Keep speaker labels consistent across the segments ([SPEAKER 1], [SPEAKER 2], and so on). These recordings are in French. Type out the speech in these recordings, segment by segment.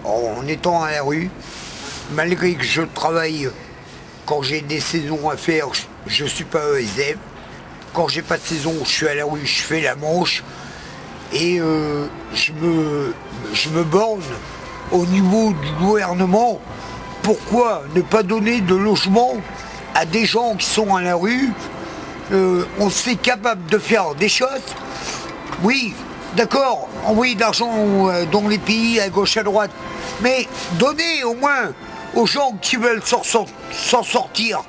[SPEAKER 1] en étant à la rue, malgré que je travaille, quand j'ai des saisons à faire, je ne suis pas ESF. Quand j'ai pas de saison, je suis à la rue, je fais la manche. Et je me borne au niveau du gouvernement. Pourquoi ne pas donner de logement à des gens qui sont à la rue? On s'est capable de faire des choses. Oui, d'accord, envoyer de l'argent dans les pays à gauche à droite. Mais donner au moins aux gens qui veulent s'en sortir.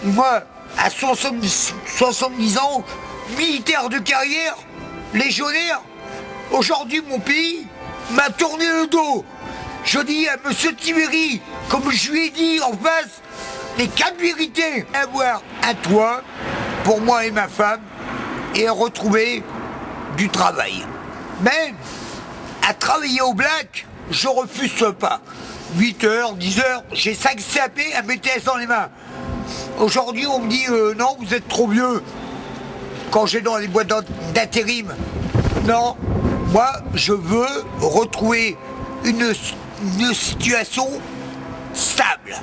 [SPEAKER 1] Moi, à 70 ans, militaire de carrière, légionnaire, aujourd'hui mon pays m'a tourné le dos. Je dis à monsieur Tibéri, comme je lui ai dit en face, les 4 vérités, avoir un toit pour moi et ma femme et retrouver du travail. Mais à travailler au black, je refuse pas. 8h, 10h, j'ai 5 CAP, un BTS dans les mains. Aujourd'hui, on me dit non, vous êtes trop vieux. Quand j'ai dans les boîtes d'intérim, non, moi, je veux retrouver une situation stable.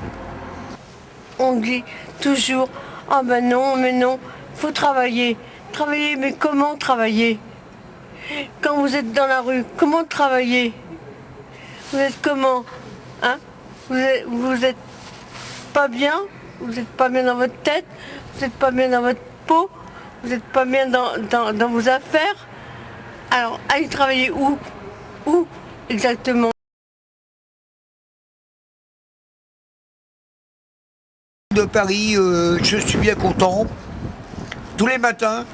[SPEAKER 2] On dit toujours, ah ben non, mais non, faut travailler. Travailler, mais comment travailler? Quand vous êtes dans la rue, comment travailler? Vous êtes comment? Hein? Vous êtes pas bien? Vous n'êtes pas bien dans votre tête? Vous n'êtes pas bien dans votre peau? Vous n'êtes pas bien dans vos affaires? Alors, allez travailler où? Où exactement?
[SPEAKER 1] De Paris, je suis bien content. Tous les matins,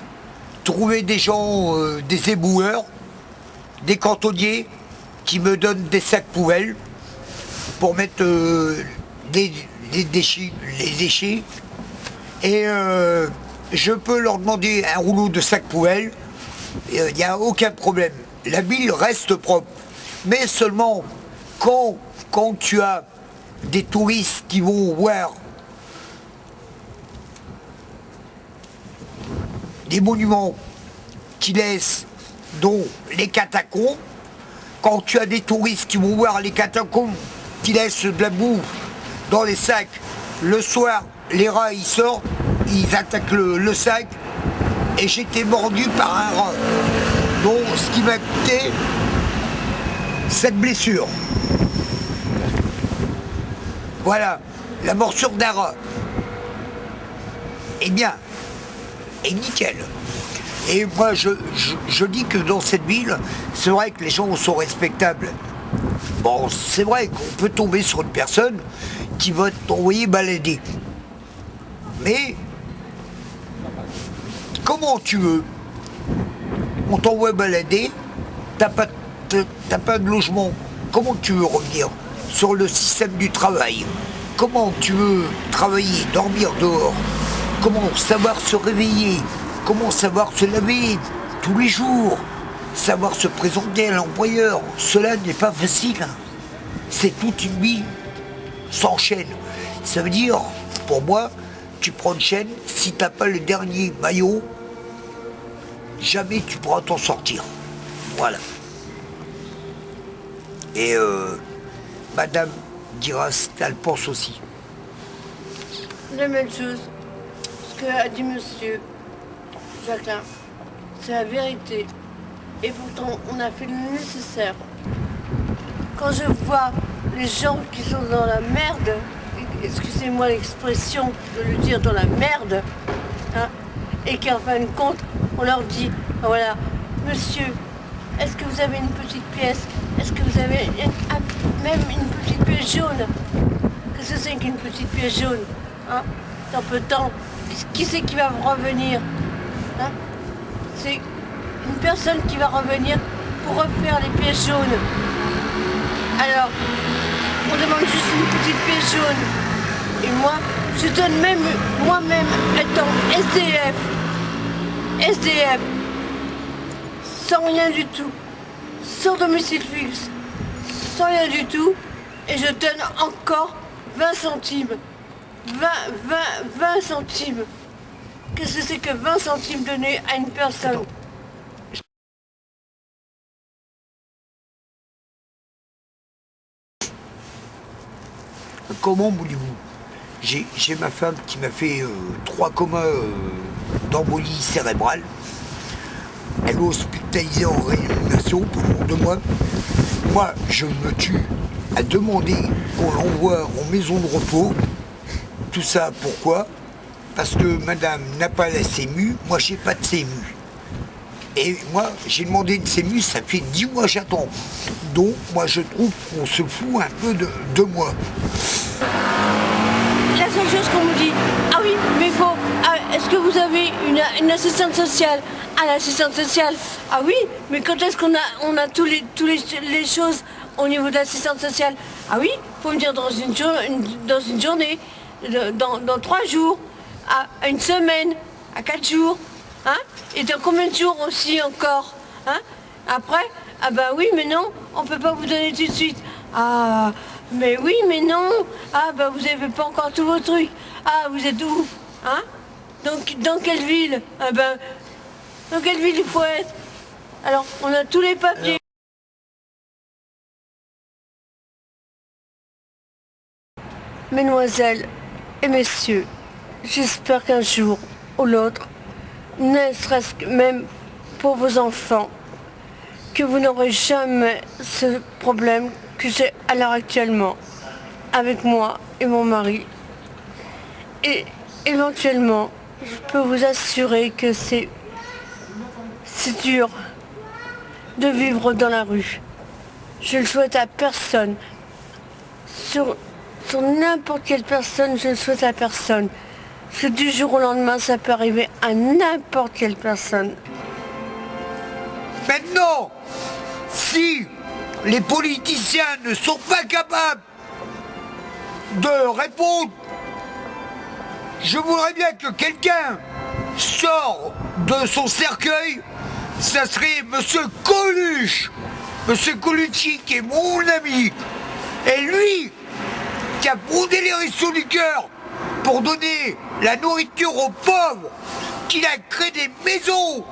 [SPEAKER 1] trouver des gens, des éboueurs, des cantonniers qui me donnent des sacs poubelles pour mettre les déchets. Et je peux leur demander un rouleau de sacs poubelles. Il n'y a aucun problème. La ville reste propre. Mais seulement quand tu as des touristes qui vont voir des monuments qui laissent, dont les catacombes, quand tu as des touristes qui vont voir les catacombes, qui laissent de la boue dans les sacs, le soir, les rats ils sortent, ils attaquent le sac, et j'étais mordu par un rat. Donc ce qui m'a coûté cette blessure. Voilà, la morsure d'un rat. Eh bien, et nickel. Et moi, je dis que dans cette ville, c'est vrai que les gens sont respectables. Bon, c'est vrai qu'on peut tomber sur une personne qui va t'envoyer balader. Mais, comment tu veux? On t'envoie balader, t'as pas de logement. Comment tu veux revenir sur le système du travail? Comment tu veux travailler, dormir dehors? Comment savoir se réveiller? Comment savoir se laver tous les jours? Savoir se présenter à l'employeur? Cela n'est pas facile. C'est toute une vie sans chaîne. Ça veut dire, pour moi, tu prends une chaîne, si tu n'as pas le dernier maillot, jamais tu pourras t'en sortir. Voilà. Et Madame Diras, elle pense aussi.
[SPEAKER 2] La même chose. Ce que a dit monsieur Jacqueline, c'est la vérité. Et pourtant, on a fait le nécessaire. Quand je vois les gens qui sont dans la merde, excusez-moi l'expression de le dire dans la merde, hein, et qu'en fin de compte, on leur dit, voilà, monsieur, est-ce que vous avez une petite pièce? Est-ce que vous avez même une petite pièce jaune? Qu'est-ce que c'est qu'une petite pièce jaune, hein? Dans peu de temps, qui c'est qui va revenir, hein? C'est une personne qui va revenir pour refaire les pièces jaunes. Alors, on demande juste une petite pièce jaune. Et moi, je donne même, moi-même, étant SDF, sans rien du tout, sans domicile fixe, sans rien du tout, et je donne encore 20 centimes. 20 centimes. Qu'est-ce que c'est que 20 centimes donnés à une personne?
[SPEAKER 1] Comment voulez-vous? J'ai ma femme qui m'a fait 3 comas d'embolie cérébrale. Elle est hospitalisée en réanimation pendant 2 mois. Moi, je me tue à demander qu'on l'envoie en maison de repos. Tout ça, pourquoi? Parce que madame n'a pas la CMU, moi j'ai pas de CMU. Et moi, j'ai demandé une CMU, ça fait 10 mois j'attends. Donc, moi je trouve qu'on se fout un peu de moi.
[SPEAKER 2] La seule chose qu'on me dit, ah oui, mais faut, est-ce que vous avez une assistante sociale? Ah, l'assistante sociale, ah oui, mais quand est-ce qu'on a tous les choses au niveau de l'assistante sociale? Ah oui, faut me dire dans une journée, dans 3 jours, à 1 semaine, à 4 jours, hein? Et dans combien de jours aussi encore, hein? Après, ah ben oui, mais non, on peut pas vous donner tout de suite. Ah, mais oui, mais non. Ah ben vous avez pas encore tous vos trucs. Ah, vous êtes où? Hein? Donc dans quelle ville? Ah ben, dans quelle ville il faut être? Alors, on a tous les papiers. Mesdemoiselles et messieurs, j'espère qu'un jour ou l'autre, ne serait-ce que même pour vos enfants, que vous n'aurez jamais ce problème que j'ai à l'heure actuellement avec moi et mon mari. Et éventuellement, je peux vous assurer que c'est dur de vivre dans la rue. Je ne le souhaite à personne. Sur n'importe quelle personne, je ne le souhaite à personne. Parce que du jour au lendemain, ça peut arriver à n'importe quelle personne.
[SPEAKER 1] Maintenant, si les politiciens ne sont pas capables de répondre, je voudrais bien que quelqu'un sorte de son cercueil, ça serait Monsieur Coluche, Monsieur Colucci qui est mon ami, et lui qui a brodé les Restos du Cœur pour donner la nourriture aux pauvres, qu'il a créé des maisons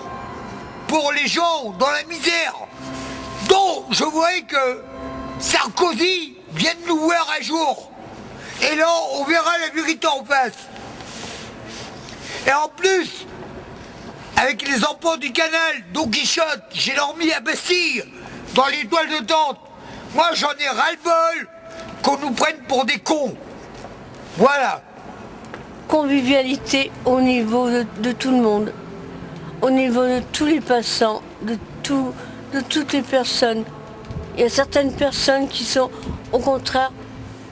[SPEAKER 1] pour les gens dans la misère. Donc je voudrais que Sarkozy vienne nous voir un jour. Et là, on verra la vérité en face. Et en plus, avec les emplois du canal, Don Quichotte, j'ai dormi à Bastille, dans les toiles de tente. Moi, j'en ai ras-le-bol qu'on nous prenne pour des cons. Voilà.
[SPEAKER 2] Convivialité au niveau de tout le monde, au niveau de tous les passants, de toutes les personnes. Il y a certaines personnes qui sont au contraire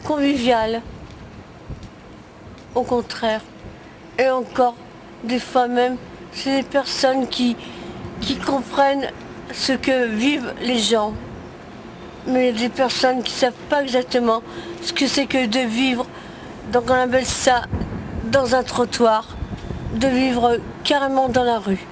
[SPEAKER 2] conviviales, au contraire. Et encore, des fois même, c'est des personnes qui comprennent ce que vivent les gens. Mais il y a des personnes qui ne savent pas exactement ce que c'est que de vivre, donc on appelle ça dans un trottoir, de vivre carrément dans la rue.